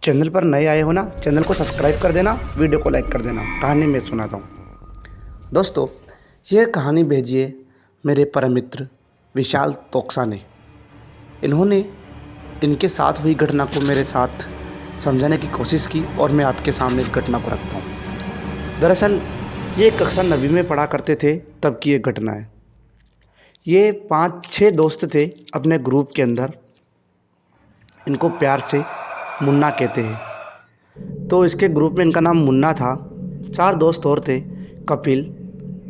Channel पर नए आए हो ना, चैनल को सब्सक्राइब कर देना, वीडियो को लाइक कर देना। कहानी मैं सुनाता हूँ। दोस्तों, यह कहानी भेजी है मेरे परम मित्र विशाल तोक्सा ने। इन्होंने इनके साथ हुई घटना को मेरे साथ समझाने की कोशिश की और मैं आपके सामने इस घटना को रखता हूँ। दरअसल ये कक्षा 9वीं में पढ़ा करते थे तब की ये घटना है। ये 5-6 दोस्त थे अपने ग्रुप के अंदर। इनको प्यार से मुन्ना कहते हैं। तो इसके ग्रुप में इनका नाम मुन्ना था। 4 दोस्त और थे, कपिल,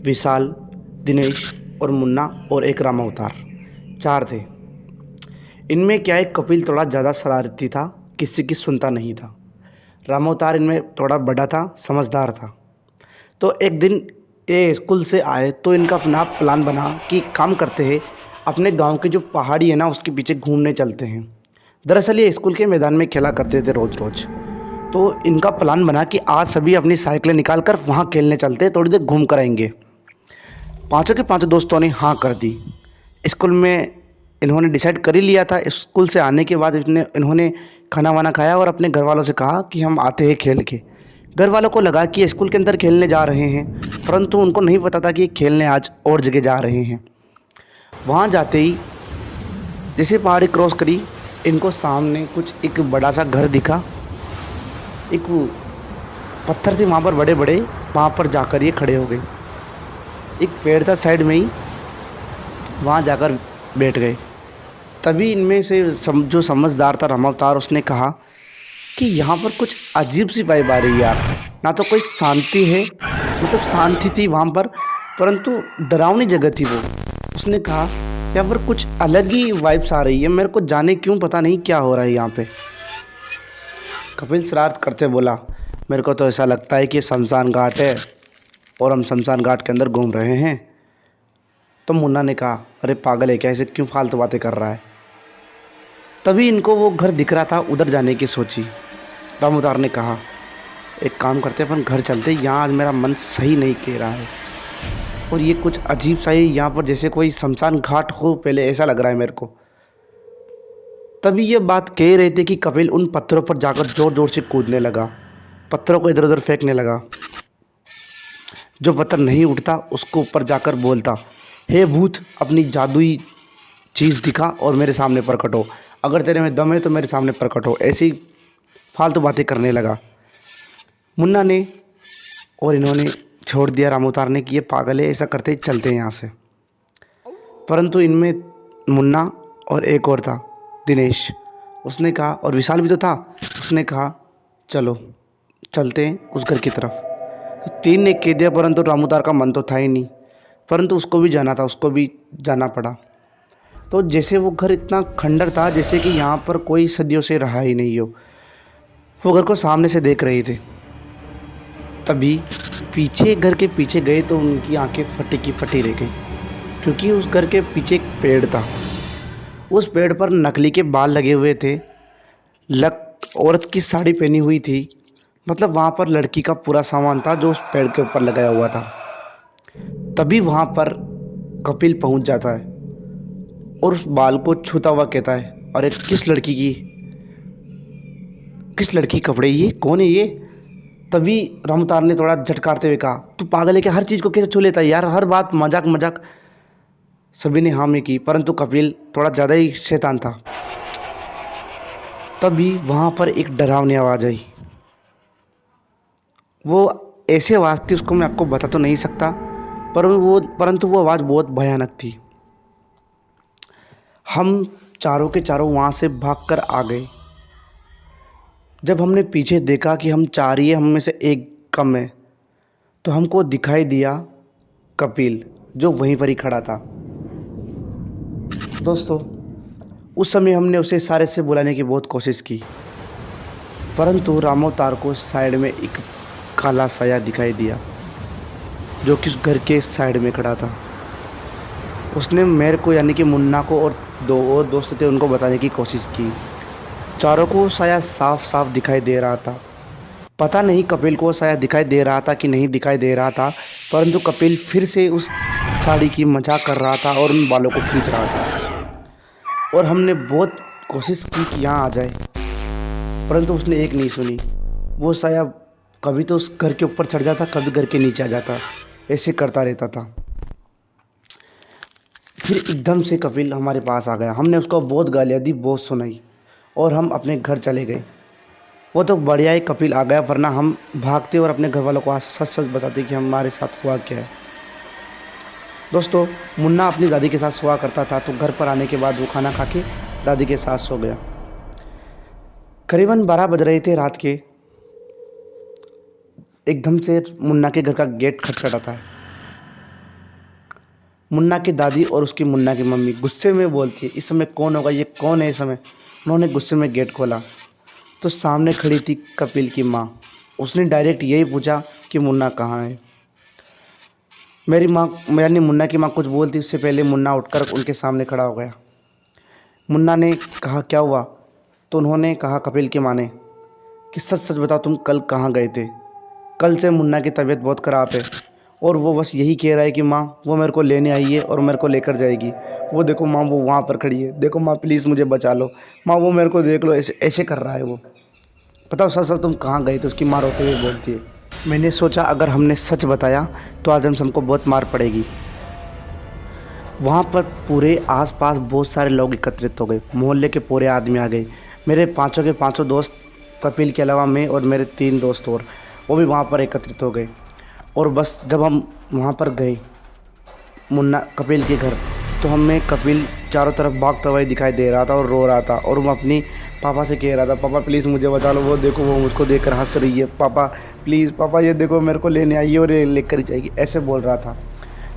विशाल, दिनेश और मुन्ना और एक राम अवतार। 4 थे। इनमें क्या है, कपिल थोड़ा ज़्यादा शरारती था, किसी की सुनता नहीं था। राम अवतार इनमें थोड़ा बड़ा था, समझदार था। तो एक दिन ये स्कूल से आए तो इनका अपना प्लान बना कि काम करते हैं, अपने गांव की जो पहाड़ी है ना उसके पीछे घूमने चलते हैं। दरअसल ये स्कूल के मैदान में खेला करते थे रोज़ रोज़। तो इनका प्लान बना कि आज सभी अपनी साइकिलें निकाल कर वहाँ खेलने चलते हैं, थोड़ी देर घूम कर आएंगे। पाँचों के पाँचों दोस्तों ने हाँ कर दी। स्कूल में इन्होंने डिसाइड कर ही लिया था। स्कूल से आने के बाद इन्होंने खाना वाना खाया और अपने घर वालों से कहा कि हम आते हैं खेल के। घर वालों को लगा कि स्कूल के अंदर खेलने जा रहे हैं, परंतु उनको नहीं पता था कि खेलने आज और जगह जा रहे हैं। वहाँ जाते ही जैसे पहाड़ी क्रॉस करी, इनको सामने कुछ एक बड़ा सा घर दिखा। एक पत्थर थे वहाँ पर बड़े बड़े, वहाँ पर जाकर ये खड़े हो गए। एक पेड़ था साइड में ही, वहाँ जाकर बैठ गए। तभी इनमें से जो समझदार था राम अवतार, उसने कहा कि यहाँ पर कुछ अजीब सी वाइब आ रही है यार। ना तो कोई शांति है, मतलब शांति थी वहाँ पर, परंतु डरावनी जगह थी वो। उसने कहा यहाँ पर कुछ अलग ही वाइब्स आ रही है, मेरे को जाने क्यों पता नहीं क्या हो रहा है यहाँ पे। कपिल शरारत करते बोला, मेरे को तो ऐसा लगता है कि शमशान घाट है और हम शमशान घाट के अंदर घूम रहे हैं। तो मुन्ना ने कहा, अरे पागल है क्या, ऐसे क्यों फालतू बातें कर रहा है। तभी इनको वो घर दिख रहा था, उधर जाने की सोची। राम अवतार ने कहा, एक काम करते अपन घर चलते, यहाँ आज मेरा मन सही नहीं कह रहा है और ये कुछ अजीब सा ही यहाँ पर जैसे कोई शमशान घाट हो पहले, ऐसा लग रहा है मेरे को। तभी ये बात कह रहे थे कि कपिल उन पत्थरों पर जाकर ज़ोर ज़ोर से कूदने लगा, पत्थरों को इधर उधर फेंकने लगा। जो पत्थर नहीं उठता उसको ऊपर जाकर बोलता, हे भूत, अपनी जादुई चीज़ दिखा और मेरे सामने प्रकट हो, अगर तेरे में दम है तो मेरे सामने प्रकट हो। ऐसी फालतू बातें करने लगा मुन्ना ने, और इन्होंने छोड़ दिया राम अवतार ने कि ये पागल है, ऐसा करते ही चलते हैं यहाँ से। परंतु इनमें मुन्ना और एक और था, दिनेश, उसने कहा, और विशाल भी तो था, उसने कहा चलो चलते हैं उस घर की तरफ। तो 3 ने कह दिया, परंतु राम अवतार का मन तो था ही नहीं, परंतु उसको भी जाना था, उसको भी जाना पड़ा। तो जैसे वो घर इतना खंडर था जैसे कि यहाँ पर कोई सदियों से रहा ही नहीं हो। वो घर को सामने से देख रहे थे। तभी पीछे, घर के पीछे गए तो उनकी आंखें फटी की फटी रह गई, क्योंकि उस घर के पीछे एक पेड़ था। उस पेड़ पर नकली के बाल लगे हुए थे, औरत की साड़ी पहनी हुई थी, मतलब वहाँ पर लड़की का पूरा सामान था जो उस पेड़ के ऊपर लगाया हुआ था। तभी वहाँ पर कपिल पहुँच जाता है और उस बाल को छूता हुआ कहता है, अरे किस लड़की कपड़े, ये कौन है ये। तभी राम अवतार ने थोड़ा झटकारते हुए कहा, तू पागल है क्या, हर चीज़ को कैसे छू लेता है यार, हर बात मजाक। सभी ने हाँ में की, परंतु कपिल थोड़ा ज़्यादा ही शैतान था। तभी वहाँ पर एक डरावनी आवाज़ आई। वो ऐसी आवाज़ थी, उसको मैं आपको बता तो नहीं सकता, परंतु वो आवाज़ बहुत भयानक थी। हम चारों के चारों वहाँ से भागकर आ गए। जब हमने पीछे देखा कि हम 4 ही हैं, हम में से एक कम है, तो हमको दिखाई दिया कपिल, जो वहीं पर ही खड़ा था। दोस्तों, उस समय हमने उसे इशारे से बुलाने की बहुत कोशिश की, परंतु राम अवतार को साइड में एक काला साया दिखाई दिया, जो कि उस घर के साइड में खड़ा था। उसने मेरे को, यानी कि मुन्ना को, और 2 और दोस्त थे उनको बताने की कोशिश की। चारों को साया साफ साफ दिखाई दे रहा था। पता नहीं कपिल को साया दिखाई दे रहा था कि नहीं दिखाई दे रहा था, परंतु कपिल फिर से उस साड़ी की मजाक कर रहा था और उन बालों को खींच रहा था। और हमने बहुत कोशिश की कि यहाँ आ जाए, परंतु उसने एक नहीं सुनी। वो शायद कभी तो उस घर के ऊपर चढ़ जाता, कभी घर के नीचे आ जाता, ऐसे करता रहता था। फिर एकदम से कपिल हमारे पास आ गया। हमने उसको बहुत गालियाँ दी, बहुत सुनाई, और हम अपने घर चले गए। वो तो बढ़िया ही कपिल आ गया, वरना हम भागते और अपने घर वालों को आज सच सच बताते कि हमारे साथ हुआ क्या है। दोस्तों, मुन्ना अपनी दादी के साथ सोया करता था, तो घर पर आने के बाद वो खाना खा के दादी के साथ सो गया। करीबन 12 बज रहे थे रात के। एकदम से मुन्ना के घर का गेट खटखटाता है। मुन्ना की दादी और उसकी मुन्ना की मम्मी गुस्से में बोलती है, इस समय कौन होगा, ये कौन है इस समय। उन्होंने गुस्से में गेट खोला तो सामने खड़ी थी कपिल की माँ। उसने डायरेक्ट यही पूछा कि मुन्ना कहाँ है। मेरी माँ यानी मुन्ना की माँ कुछ बोलती उससे पहले मुन्ना उठकर उनके सामने खड़ा हो गया। मुन्ना ने कहा, क्या हुआ? तो उन्होंने कहा, कपिल की माँ ने, कि सच सच बताओ तुम कल कहाँ गए थे। कल से मुन्ना की तबीयत बहुत ख़राब है और वो बस यही कह रहा है कि माँ वो मेरे को लेने आई है और मेरे को लेकर जाएगी। वो देखो माँ, वो वहाँ पर खड़ी है, देखो माँ प्लीज़ मुझे बचा लो, माँ वो मेरे को देख लो, ऐसे ऐसे कर रहा है वो। बताओ सच सच तुम कहाँ गए थे? उसकी माँ रोते हुए बोलती है। मैंने सोचा अगर हमने सच बताया तो आज हमको बहुत मार पड़ेगी। वहाँ पर पूरे आसपास बहुत सारे लोग एकत्रित हो गए, मोहल्ले के पूरे आदमी आ गए। मेरे पाँचों के पाँचों दोस्त, कपिल के अलावा मैं और मेरे 3 दोस्त और, वो भी वहाँ पर एकत्रित हो गए। और बस जब हम वहाँ पर गए मुन्ना कपिल के घर, तो हमें कपिल चारों तरफ भागता हुआ दिखाई दे रहा था और रो रहा था। और वो अपनी पापा से कह रहा था, पापा प्लीज़ मुझे बचा लो, वो देखो वो मुझको देखकर हंस रही है, पापा प्लीज़, पापा ये देखो मेरे को लेने आई है और ये लेकर ही जाएगी, ऐसे बोल रहा था।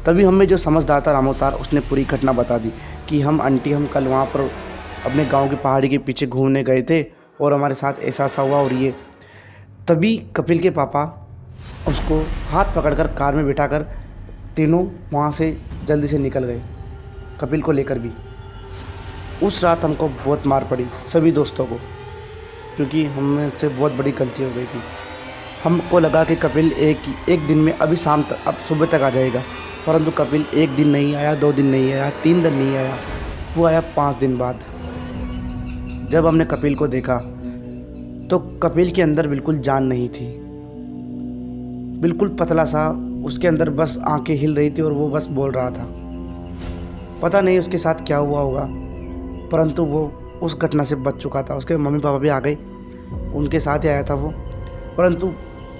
तभी हमें जो समझदार था रामोतार, उसने पूरी घटना बता दी कि हम कल वहाँ पर अपने गाँव की पहाड़ी के पीछे घूमने गए थे और हमारे साथ ऐसा ऐसा हुआ। और ये तभी कपिल के पापा उसको हाथ पकड़कर कार में बिठाकर तीनों वहाँ से जल्दी से निकल गए, कपिल को लेकर भी। उस रात हमको बहुत मार पड़ी सभी दोस्तों को, क्योंकि हम से बहुत बड़ी गलती हो गई थी। हमको लगा कि कपिल एक दिन में अभी शाम तक, अब सुबह तक आ जाएगा, परंतु कपिल 1 दिन नहीं आया, 2 दिन नहीं आया, 3 दिन नहीं आया, वो आया 5 दिन बाद। जब हमने कपिल को देखा तो कपिल के अंदर बिल्कुल जान नहीं थी, बिल्कुल पतला सा, उसके अंदर बस आंखें हिल रही थी और वो बस बोल रहा था। पता नहीं उसके साथ क्या हुआ होगा, परंतु वो उस घटना से बच चुका था। उसके मम्मी पापा भी आ गए, उनके साथ ही आया था वो, परंतु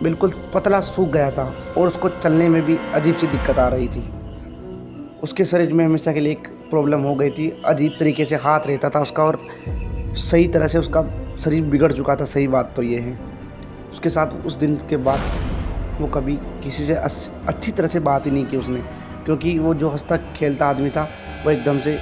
बिल्कुल पतला सूख गया था और उसको चलने में भी अजीब सी दिक्कत आ रही थी। उसके शरीर में हमेशा के लिए एक प्रॉब्लम हो गई थी, अजीब तरीके से हाथ रहता था उसका और सही तरह से उसका शरीर बिगड़ चुका था। सही बात तो ये है। उसके साथ उस दिन के बाद वो कभी किसी से अच्छी तरह से बात ही नहीं की उसने, क्योंकि वो जो हंसता खेलता आदमी था वो एकदम से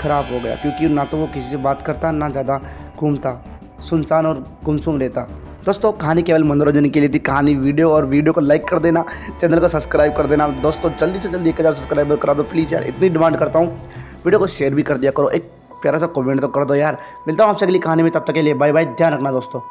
ख़राब हो गया, क्योंकि ना तो वो किसी से बात करता, ना ज़्यादा घूमता, सुनसान और गुमसुम रहता। दोस्तों, कहानी केवल मनोरंजन के लिए थी। कहानी वीडियो को लाइक कर देना, चैनल को सब्सक्राइब कर देना। दोस्तों जल्दी से जल्दी 1000 सब्सक्राइबर करा दो प्लीज़ यार, इतनी डिमांड करता हूँ। वीडियो को शेयर भी कर दिया करो, एक प्यारा सा कमेंट तो कर दो यार। मिलता हूँ आपसे अगली कहानी में, तब तक के लिए बाय बाय, ध्यान रखना दोस्तों।